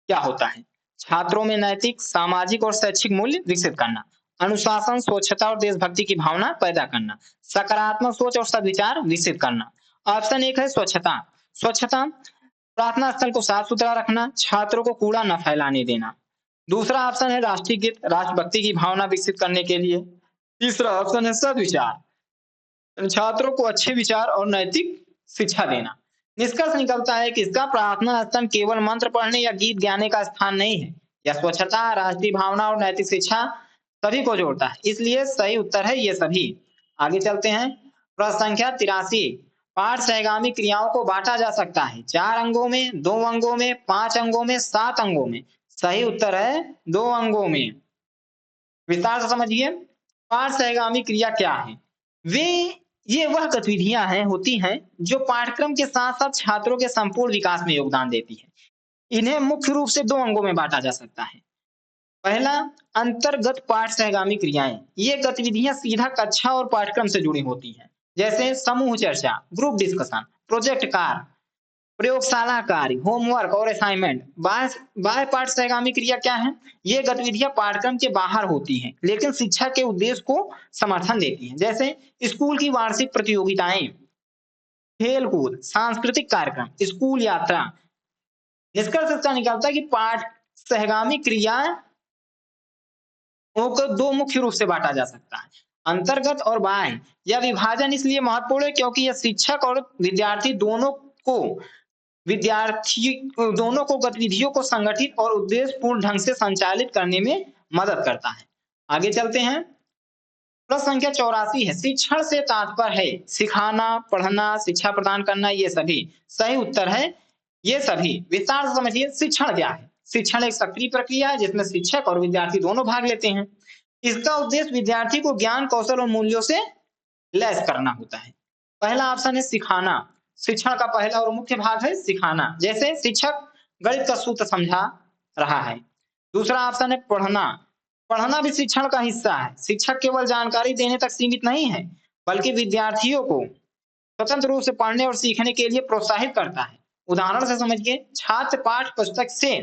क्या होता है। छात्रों में नैतिक, सामाजिक और शैक्षिक मूल्य विकसित करना, अनुशासन, स्वच्छता और देशभक्ति की भावना पैदा करना, सकारात्मक सोच और सद्विचार विकसित करना। ऑप्शन एक है स्वच्छता। स्वच्छता, प्रार्थना स्थल को साफ सुथरा रखना, छात्रों को कूड़ा न फैलाने देना। दूसरा ऑप्शन है राष्ट्रीय गीत, राष्ट्रभक्ति की भावना विकसित करने के लिए। तीसरा ऑप्शन है सद्विचार, छात्रों को अच्छे विचार और नैतिक शिक्षा देना। निष्कर्ष निकलता है कि इसका प्रार्थना स्थल केवल मंत्र पढ़ने या गीत गाने का स्थान नहीं है। यह स्वच्छता, राष्ट्रीय भावना और नैतिक शिक्षा सभी को जोड़ता है। इसलिए सही उत्तर है ये सभी। आगे चलते हैं। प्रश्न संख्या 83। पाठ सहगामी क्रियाओं को बांटा जा सकता है 4 अंगों में, 2 अंगों में, 5 अंगों में, 7 अंगों में। सही उत्तर है 2 अंगों में। विस्तार से समझिए। पाठ सहगामी क्रिया क्या है। ये वह गतिविधियां हैं होती हैं जो पाठ्यक्रम के साथ साथ छात्रों के संपूर्ण विकास में योगदान देती है। इन्हें मुख्य रूप से 2 अंगों में बांटा जा सकता है। पहला, अंतर्गत पाठ सहगामी क्रियाएं। ये गतिविधियां सीधा कक्षा और पाठ्यक्रम से जुड़ी होती हैं, जैसे समूह चर्चा, ग्रुप डिस्कशन, प्रोजेक्ट कार्य, प्रयोगशाला कार्य, होमवर्क और असाइनमेंट। बाह्य पाठ सहगामी क्रिया क्या है। ये गतिविधियां पाठ्यक्रम के बाहर होती हैं, लेकिन शिक्षा के उद्देश्य को समर्थन देती हैं, जैसे स्कूल की वार्षिक प्रतियोगिताएं, खेल कूद, सांस्कृतिक कार्यक्रम, स्कूल यात्रा। निष्कर्ष इसका निकलता है कि पाठ सहगामी क्रियाओं को 2 मुख्य रूप से बांटा जा सकता है, अंतर्गत और बाह्य। यह विभाजन इसलिए महत्वपूर्ण है क्योंकि यह शिक्षक और विद्यार्थी दोनों को गतिविधियों को संगठित और उद्देश्यपूर्ण ढंग से संचालित करने में मदद करता है। आगे चलते हैं। प्रश्न संख्या 84 है। शिक्षण से तात्पर्य है सिखाना, पढ़ना, शिक्षा प्रदान करना, ये सभी। सही उत्तर है ये सभी। विस्तार से समझिए शिक्षण क्या है। शिक्षण एक सक्रिय प्रक्रिया है जिसमें शिक्षक और विद्यार्थी दोनों भाग लेते हैं। इसका उद्देश्य विद्यार्थी को ज्ञान, कौशल और मूल्यों से लैस करना होता है। पहला ऑप्शन है सिखाना। शिक्षण का पहला और मुख्य भाग है सिखाना, जैसे शिक्षक गणित का सूत्र समझा रहा है। दूसरा ऑप्शन है पढ़ना। पढ़ना भी शिक्षण का हिस्सा है। शिक्षक केवल जानकारी देने तक सीमित नहीं है, बल्कि विद्यार्थियों को स्वतंत्र रूप से पढ़ने और सीखने के लिए प्रोत्साहित करता है। उदाहरण से समझिए, छात्र पाठ पुस्तक से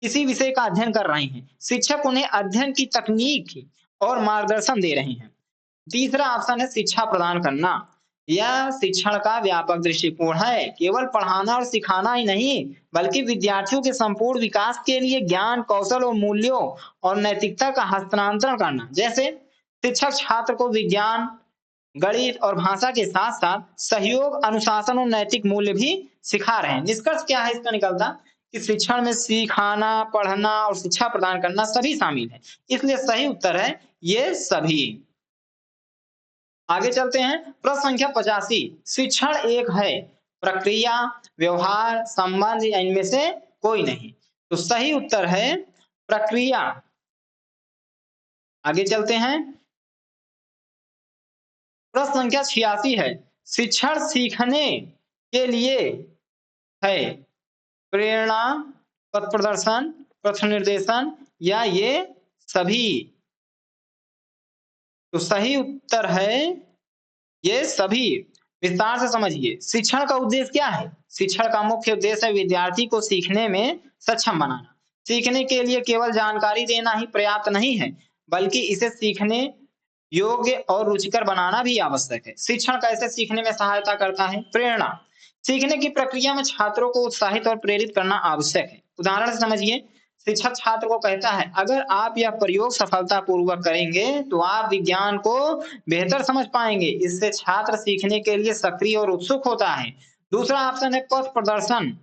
किसी विषय का अध्ययन कर रहे हैं, शिक्षक उन्हें अध्ययन की तकनीक और मार्गदर्शन दे रहे हैं। तीसरा ऑप्शन है शिक्षा प्रदान करना। यह शिक्षण का व्यापक दृष्टिकोण है। केवल पढ़ाना और सिखाना ही नहीं, बल्कि विद्यार्थियों के संपूर्ण विकास के लिए ज्ञान, कौशल और मूल्यों और नैतिकता का हस्तांतरण करना। जैसे शिक्षक छात्र को विज्ञान, गणित और भाषा के साथ-साथ सहयोग, अनुशासन और नैतिक मूल्य भी सिखा रहे हैं। निष्कर्ष क्या है इसका निकलता कि शिक्षण में सिखाना, पढ़ना और शिक्षा प्रदान करना सभी शामिल है। इसलिए सही उत्तर है ये सभी। आगे चलते हैं। प्रश्न संख्या 85। शिक्षण एक है, प्रक्रिया, व्यवहार, संबंध या इनमें से कोई नहीं। तो सही उत्तर है प्रक्रिया। आगे चलते हैं। प्रश्न संख्या 86 है। शिक्षण सीखने के लिए है, प्रेरणा, पथ प्रदर्शन, पथ निर्देशन या ये सभी। तो सही उत्तर है ये सभी। विस्तार से समझिए। शिक्षण का उद्देश्य क्या है? शिक्षण का मुख्य उद्देश्य है विद्यार्थी को सीखने में सक्षम बनाना। सीखने के लिए केवल जानकारी देना ही पर्याप्त नहीं है, बल्कि इसे सीखने योग्य और रुचिकर बनाना भी आवश्यक है। शिक्षण कैसे सीखने में सहायता करता है? प्रेरणा। सीखने की प्रक्रिया में छात्रों को उत्साहित और प्रेरित करना आवश्यक है। उदाहरण से समझिए। शिक्षक छात्र को कहता है, अगर आप यह प्रयोग सफलतापूर्वक करेंगे तो आप विज्ञान को बेहतर समझ पाएंगे। इससे छात्र सीखने के लिए सक्रिय और उत्सुक होता है। दूसरा ऑप्शन है पथ प्रदर्शन।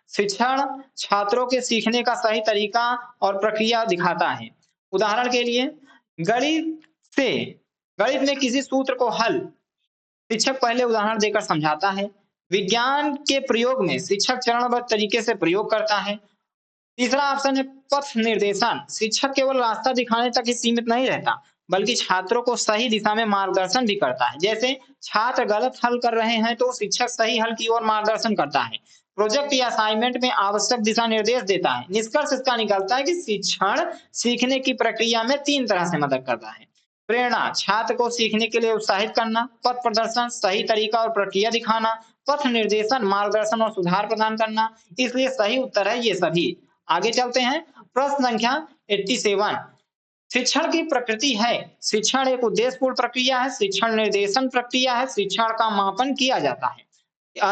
शिक्षण छात्रों के सीखने का सही तरीका और प्रक्रिया दिखाता है। उदाहरण के लिए गणित से गणित में किसी सूत्र को हल शिक्षक पहले उदाहरण देकर समझाता है। विज्ञान के प्रयोग में शिक्षक चरणबद्ध तरीके से प्रयोग करता है। तीसरा ऑप्शन है पथ निर्देशन। शिक्षक केवल रास्ता दिखाने तक ही सीमित नहीं रहता, बल्कि छात्रों को सही दिशा में मार्गदर्शन भी करता है। जैसे छात्र गलत हल कर रहे हैं तो शिक्षक सही हल की ओर मार्गदर्शन करता है। प्रोजेक्ट या असाइनमेंट में आवश्यक दिशा निर्देश देता है। निष्कर्ष इसका निकलता है कि शिक्षण सीखने की प्रक्रिया में 3 तरह से मदद करता है। प्रेरणा, छात्र को सीखने के लिए उत्साहित करना। पथ प्रदर्शन, सही तरीका और प्रक्रिया दिखाना। पथ निर्देशन, मार्गदर्शन और सुधार प्रदान करना। इसलिए सही उत्तर है ये सभी। आगे चलते हैं। प्रश्न संख्या 87। शिक्षण की प्रकृति है। शिक्षण एक उद्देश्यपूर्ण प्रक्रिया है। शिक्षण निर्देशन प्रक्रिया है। शिक्षण का मापन किया जाता है।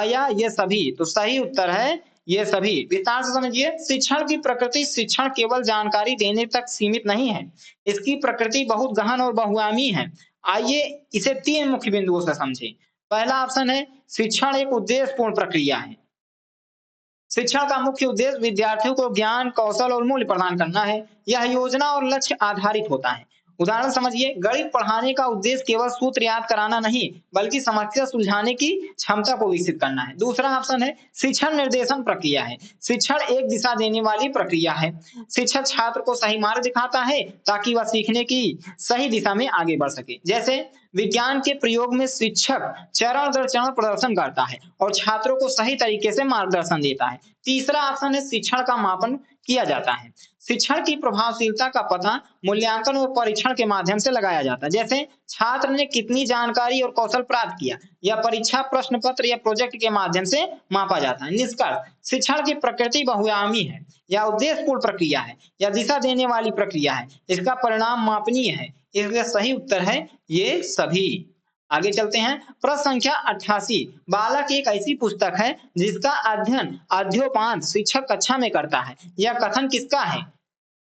या ये सभी। तो सही उत्तर है ये सभी। विस्तार से समझिए। शिक्षण की प्रकृति, शिक्षण केवल जानकारी देने तक सीमित नहीं है। इसकी प्रकृति बहुत गहन और बहुआयामी है। आइए इसे 3 मुख्य बिंदुओं से समझें। पहला ऑप्शन है शिक्षण एक उद्देश्यपूर्ण प्रक्रिया है। शिक्षण का मुख्य उद्देश्य विद्यार्थियों को ज्ञान, कौशल और मूल्य प्रदान करना है। यह योजना और लक्ष्य आधारित होता है। उदाहरण समझिए। गणित पढ़ाने का उद्देश्य केवल सूत्र याद कराना नहीं, बल्कि समस्या सुलझाने की क्षमता को विकसित करना है। दूसरा ऑप्शन है शिक्षण निर्देशन प्रक्रिया है। शिक्षण एक दिशा देने वाली प्रक्रिया है। शिक्षक छात्र को सही मार्ग दिखाता है ताकि वह सीखने की सही दिशा में आगे बढ़ सके। जैसे विज्ञान के प्रयोग में शिक्षक चरण दर चरण प्रदर्शन करता है और छात्रों को सही तरीके से मार्गदर्शन देता है। तीसरा ऑप्शन है शिक्षण का मापन किया जाता है। शिक्षण की प्रभावशीलता का पता मूल्यांकन और परीक्षण के माध्यम से लगाया जाता है। जैसे छात्र ने कितनी जानकारी और कौशल प्राप्त किया, या परीक्षा प्रश्न पत्र या प्रोजेक्ट के माध्यम से मापा जाता है। निष्कर्ष शिक्षण की प्रकृति बहुआयामी है, या उद्देश्यपूर्ण प्रक्रिया है, या दिशा देने वाली प्रक्रिया है। इसका परिणाम मापनीय है। इसलिए सही उत्तर है ये सभी। आगे चलते हैं। प्रश्न संख्या 88। बालक एक ऐसी पुस्तक है जिसका अध्ययन अध्योपांत शिक्षक कक्षा में करता है। यह कथन किसका है?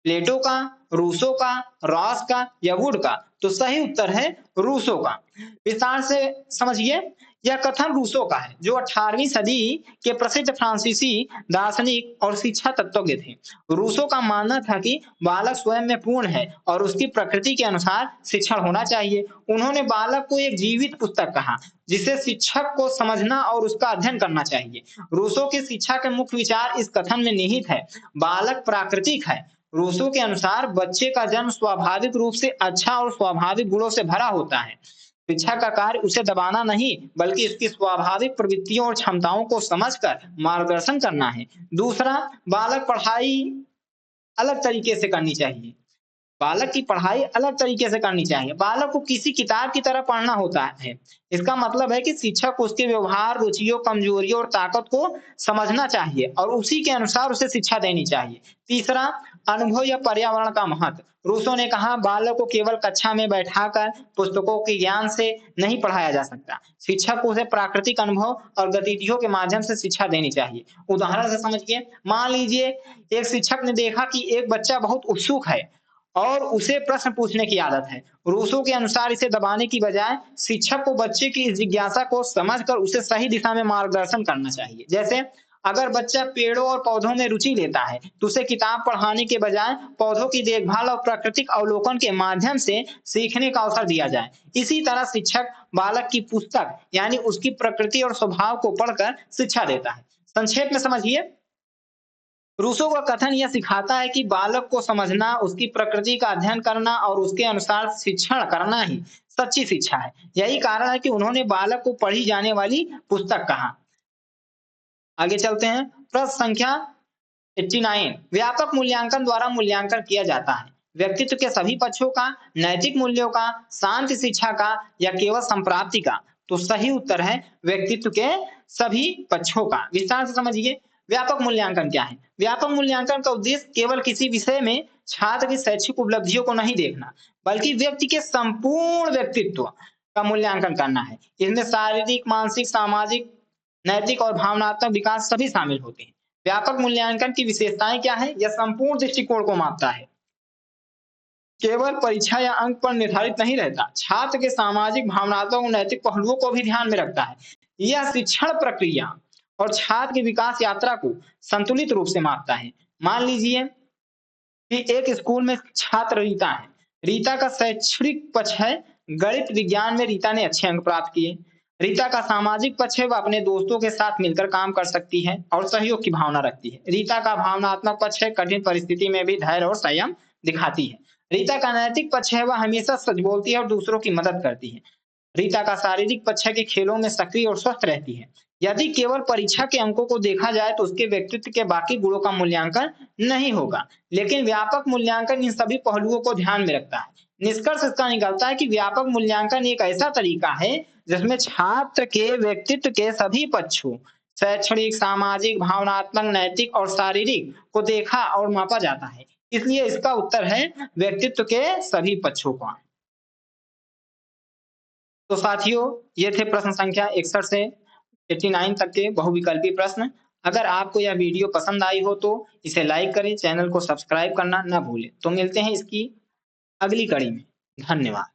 प्लेटो का, रूसो का, रॉस का या वुड का? तो सही उत्तर है रूसो का। विस्तार से समझिए। यह कथन रूसो का है, जो 18वीं सदी के प्रसिद्ध फ्रांसीसी दार्शनिक और शिक्षा तत्वज्ञ थे। रूसो का मानना था कि बालक स्वयं में पूर्ण है और उसकी प्रकृति के अनुसार शिक्षण होना चाहिए। उन्होंने बालक को एक जीवित पुस्तक कहा, जिसे शिक्षक को समझना और उसका अध्ययन करना चाहिए। रूसो की शिक्षा के मुख्य विचार इस कथन में निहित है। बालक प्राकृतिक है। रूसो के अनुसार बच्चे का जन्म स्वाभाविक रूप से अच्छा और स्वाभाविक गुणों से भरा होता है। शिक्षा का कार्य उसे दबाना नहीं, बल्कि उसकी स्वाभाविक प्रवृत्तियों और क्षमताओं को समझकर मार्गदर्शन करना है। दूसरा, बालक पढ़ाई अलग तरीके से करनी चाहिए। बालक की पढ़ाई अलग तरीके से करनी चाहिए। बालक को किसी किताब की तरह पढ़ना होता है। इसका मतलब है कि शिक्षक को उसके व्यवहार, रुचियों, कमजोरियों और ताकत को समझना चाहिए और उसी के अनुसार उसे शिक्षा देनी चाहिए। तीसरा, अनुभव या पर्यावरण का महत्व। रूसो ने कहा, बालक को केवल कक्षा में बैठाकर पुस्तकों के ज्ञान से नहीं पढ़ाया जा सकता। शिक्षक को उसे प्राकृतिक अनुभव और गतिविधियों के माध्यम से शिक्षा देनी चाहिए। उदाहरण से समझिए, मान लीजिए एक शिक्षक ने देखा कि एक बच्चा बहुत उत्सुक है और उसे प्रश्न पूछने की आदत है। रूसो के अनुसार इसे दबाने की बजाय शिक्षक को बच्चे की इस जिज्ञासा को समझकर उसे सही दिशा में मार्गदर्शन करना चाहिए। जैसे अगर बच्चा पेड़ों और पौधों में रुचि लेता है, तो उसे किताब पढ़ाने के बजाय पौधों की देखभाल और प्राकृतिक अवलोकन के माध्यम से सीखने का अवसर दिया जाए। इसी तरह शिक्षक बालक की पुस्तक यानी उसकी प्रकृति और स्वभाव को पढ़कर शिक्षा देता है। संक्षेप में समझिए, रूसो का कथन यह सिखाता है कि बालक को समझना, उसकी प्रकृति का अध्ययन करना और उसके अनुसार शिक्षण करना ही सच्ची शिक्षा है। यही कारण है कि उन्होंने बालक को पढ़ी जाने वाली पुस्तक कहा। आगे चलते हैं, प्रश्न संख्या 89, व्यापक मूल्यांकन द्वारा मूल्यांकन किया जाता है व्यक्तित्व के सभी पक्षों का, नैतिक मूल्यों का, शांति शिक्षा का या केवल संप्राप्ति का। तो सही उत्तर है व्यक्तित्व के सभी पक्षों का। विस्तार से समझिए, व्यापक मूल्यांकन क्या है। व्यापक मूल्यांकन का उद्देश्य केवल किसी विषय में छात्र की शैक्षिक उपलब्धियों को नहीं देखना, बल्कि व्यक्ति के संपूर्ण व्यक्तित्व का मूल्यांकन करना है। इसमें शारीरिक, मानसिक, सामाजिक, नैतिक और भावनात्मक विकास सभी शामिल होते हैं। व्यापक मूल्यांकन की विशेषताएं क्या है? यह संपूर्ण दृष्टिकोण को मापता है, केवल परीक्षा या अंक पर निर्धारित नहीं रहता, छात्र के सामाजिक, भावनात्मक और नैतिक पहलुओं को भी ध्यान में रखता है। यह शिक्षण प्रक्रिया और छात्र की विकास यात्रा को संतुलित रूप से मापता है। मान लीजिए कि एक स्कूल में छात्र रीता है। रीता का शैक्षणिक पक्ष है, गणित विज्ञान में रीता ने अच्छे अंक प्राप्त किए। रीता का सामाजिक पक्ष है, वह अपने दोस्तों के साथ मिलकर काम कर सकती है और सहयोग की भावना रखती है। रीता का भावनात्मक पक्ष है, कठिन परिस्थिति में भी धैर्य और संयम दिखाती है। रीता का नैतिक पक्ष है, वह हमेशा सच बोलती है और दूसरों की मदद करती है। रीता का शारीरिक पक्ष है कि खेलों में सक्रिय और स्वस्थ रहती है। यदि केवल परीक्षा के अंकों को देखा जाए तो उसके व्यक्तित्व के बाकी गुणों का मूल्यांकन नहीं होगा, लेकिन व्यापक मूल्यांकन इन सभी पहलुओं को ध्यान में रखता है। निष्कर्ष इसका निकलता है कि व्यापक मूल्यांकन एक ऐसा तरीका है जिसमें छात्र के व्यक्तित्व के सभी पक्षों, शैक्षणिक, सामाजिक, भावनात्मक, नैतिक और शारीरिक को देखा और मापा जाता है। इसलिए इसका उत्तर है व्यक्तित्व के सभी पक्षों का। तो साथियों, ये थे प्रश्न संख्या 61 से 89 तक के बहुविकल्पी प्रश्न। अगर आपको यह वीडियो पसंद आई हो तो इसे लाइक करें, चैनल को सब्सक्राइब करना न भूलें। तो मिलते हैं इसकी अगली कड़ी में। धन्यवाद।